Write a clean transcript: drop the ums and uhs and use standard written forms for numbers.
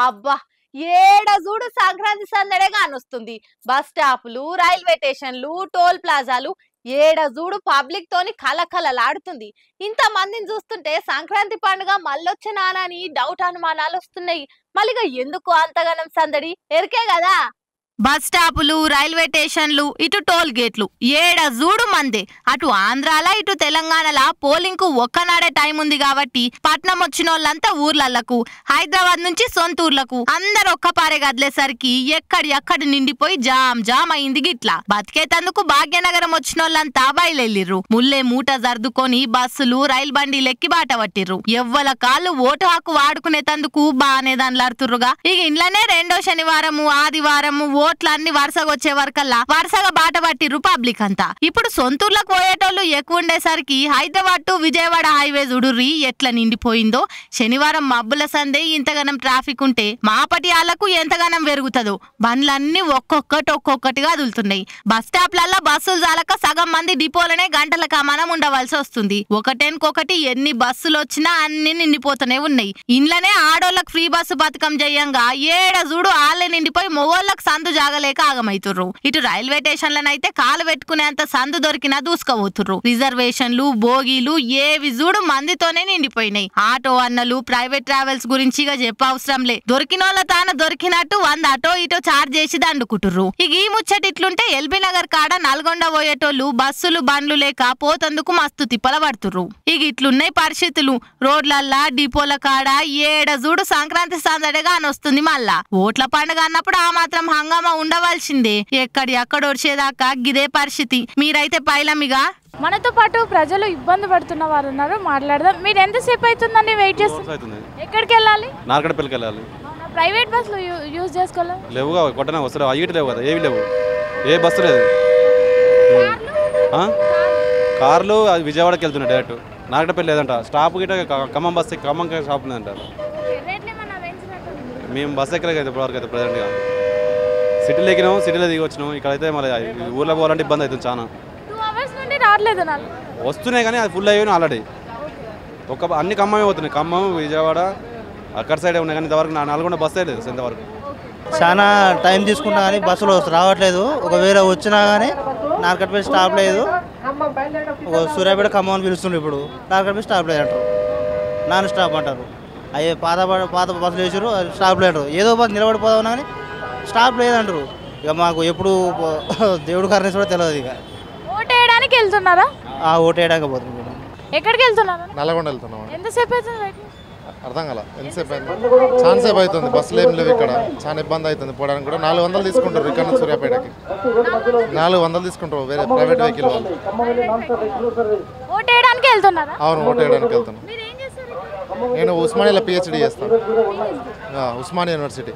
అబ్బా ఏడ చూడు సంక్రాంతి సందడే కానొస్తుంది. బస్ స్టాపులు, రైల్వే స్టేషన్లు, టోల్ ప్లాజాలు ఏడ చూడు పబ్లిక్ తోని కలకలలాడుతుంది. ఇంత మందిని చూస్తుంటే సంక్రాంతి పండుగ మళ్ళొచ్చినానా అని డౌట్ అనుమానాలు వస్తున్నాయి. మళ్ళీగా ఎందుకు అంతగానం సందడి ఎరికే కదా. బస్ స్టాపులు, రైల్వే స్టేషన్లు, ఇటు టోల్ గేట్లు ఏడ చూడు మందే. అటు ఆంధ్రాల ఇటు తెలంగాణల పోలింగ్ కు ఒక్కనాడే టైం ఉంది కాబట్టి పట్నం వచ్చిన వాళ్ళంతా ఊర్లలకు, హైదరాబాద్ నుంచి సొంత ఊర్లకు అందరు ఒక్కపారే కదిలేసరికి ఎక్కడి నిండిపోయి జామ్ జామ్ అయింది. గిట్లా బతికేతందుకు భాగ్యనగరం వచ్చిన వాళ్ళంతా బయలుదేరిర్రు. ముల్లే మూట జర్దుకొని బస్సులు, రైలు బండి లెక్కి బాట పట్టిర్రు. ఎవ్వల కాళ్ళు ఓటు హక్కు వాడుకునేతందుకు బానే దానిలాడుతుర్రుగా. ఇక ఇంట్లోనే రెండో శనివారము, ఆదివారము ఓట్లన్నీ వరుసగా వచ్చే వరకల్లా వరుసగా బాట పట్టిర్రు పబ్లిక్ అంతా. ఇప్పుడు సొంతూర్లకు పోయేటోళ్ళు ఎక్కువ ఉండేసరికి హైదరాబాద్ టు విజయవాడ హైవే చూడుర్రి ఎట్లా నిండిపోయిందో. శనివారం మబ్బుల సందే ఇంతగానం ట్రాఫిక్ ఉంటే మాపటి ఆళ్లకు ఎంతగానం పెరుగుతుందో. బండ్లన్నీ ఒక్కొక్కటిగా అదులుతున్నాయి. బస్ స్టాప్లలో బస్సులు చాలక సగం మంది డిపోలనే గంటల కమానం ఉండవలసి వస్తుంది. ఒకటేనుకొకటి ఎన్ని బస్సులు వచ్చినా అన్ని నిండిపోతూనే ఉన్నాయి. ఇంట్లోనే ఆడోళ్ళకు ఫ్రీ బస్సు పథకం చేయంగా ఏడ చూడు ఆళ్ళే నిండిపోయి మొగోళ్ళకు సందు జాగలేక ఆగమైతుర్రు. ఇటు రైల్వే స్టేషన్లనైతే కాలు పెట్టుకునేంత సందు దొరికినా దూసుకపోతుర్రు. రిజర్వేషన్లు, బోగీలు ఏవి చూడు మందితోనే నిండిపోయినాయి. ఆటో అన్నలు, ప్రైవేట్ ట్రావెల్స్ గురించి చెప్పవసరంలే. దొరికినోళ్ళ తాను దొరికినట్టు 100 అటో ఇటో చార్జ్ చేసి దండుకుంటుర్రు. ఇక ఈ ముచ్చటిట్లుంటే ఎల్బీ నగర్ కాడ నల్గొండ పోయేటోళ్ళు బస్సులు, బండ్లు లేక పోతందుకు మస్తు తిప్పల పడుతుర్రు. ఇక ఇట్లున్నాయి పరిస్థితులు. రోడ్లల్లా, డిపోల కాడ ఏడ చూడు సంక్రాంతి సందడిగా అనొస్తుంది. మళ్ళా ఓట్ల పండుగ అన్నప్పుడు ఆ మాత్రం హంగామా ఉండవలసిందే. ఎక్కడ వచ్చేదాకా గిదే పరిస్థితి. మీరైతే పైలమిగా. మనతో పాటు ప్రజలు ఇబ్బంది పడుతున్న వారు ఉన్నారు, మాట్లాడదాం. మీరు ఎంతసేపు అవుతుందండి వెయిట్ చేస్తున్నారు? ఎక్కడికి వెళ్ళాలి? నార్కడపల్లికి వెళ్ళాలి. ప్రైవేట్ బస్సులు యూజ్ చేసుకోవాలి? లేవుగా, కొట్టనే వస్తారు. అయ్యి లేవు కదా, ఏవి లేవు, ఏ బస్సు లేదు. కార్లు అది విజయవాడకి వెళ్తున్నాయి డైరెక్ట్. నార్కడపల్లి లేదంట స్టాప్ గిట్ట. ఖమ్మం బస్ ఖమ్మం స్టాప్ ఉందంట. మేము బస్ ఎక్కలేదు కదా ఇప్పటివరకు అయితే. ప్రజెంట్గా సిటీలో ఎక్కినాము, సిటీలో దిగి వచ్చినాము. ఇక్కడైతే మళ్ళీ ఊర్లో పోవాలంటే ఇబ్బంది అవుతుంది చాలా. వస్తున్నాయి కానీ అది ఫుల్ అయ్యాయి ఆల్రెడీ. అన్ని ఖమ్మమే పోతున్నాయి. ఖమ్మం, విజయవాడ అక్కడ సైడే ఉన్నాయి కానీ ఇంతవరకు నల్గొండ బస్సే లేదు ఇంతవరకు. చాలా టైం తీసుకుంటా కానీ బస్సులు రావట్లేదు. ఒకవేళ వచ్చినా కానీ నార్కట్పల్లి స్టాప్ లేదు. సూర్యాపేట ఖమ్మం అని పిలుస్తుండ్రు. ఇప్పుడు నార్కట్పల్లి స్టాప్ లేదు అంటారు, నాన్ స్టాప్ అంటారు. అయ్యే పాత బస్సులు వేసారు, స్టాప్ లేదు. ఏదో బస్సు నిలబడిపోదాం కానీ స్టాప్ లేదంటారు. ఇక మాకు ఎప్పుడు దేవుడు కారణం కూడా తెలియదు. ఇక ఓటేయడానికి వెళ్తున్నారా? ఓటు వేయడానికి పోతున్నాం. ఎక్కడికి వెళ్తున్నారు? నల్గొండ వెళ్తున్నాం. ఎంతసేపు అవుతుంది? అర్థం కదా ఎంతసేపు అయింది? చాలా సేపు అవుతుంది. బస్సులు ఏం లేవు ఇక్కడ. చాలా ఇబ్బంది అవుతుంది పోవడానికి కూడా. 400 తీసుకుంటారు ఇక్కడ నుంచి సూర్యాపేటకి. 400 తీసుకుంటారు వేరే ప్రైవేట్ వెహికల్ వాళ్ళు. ఓటేయడానికి వెళ్తున్నారా? అవును, ఓటేయడానికి వెళ్తున్నాను. నేను ఉస్మానియాలో PhD చేస్తాను, ఉస్మానియా యూనివర్సిటీ.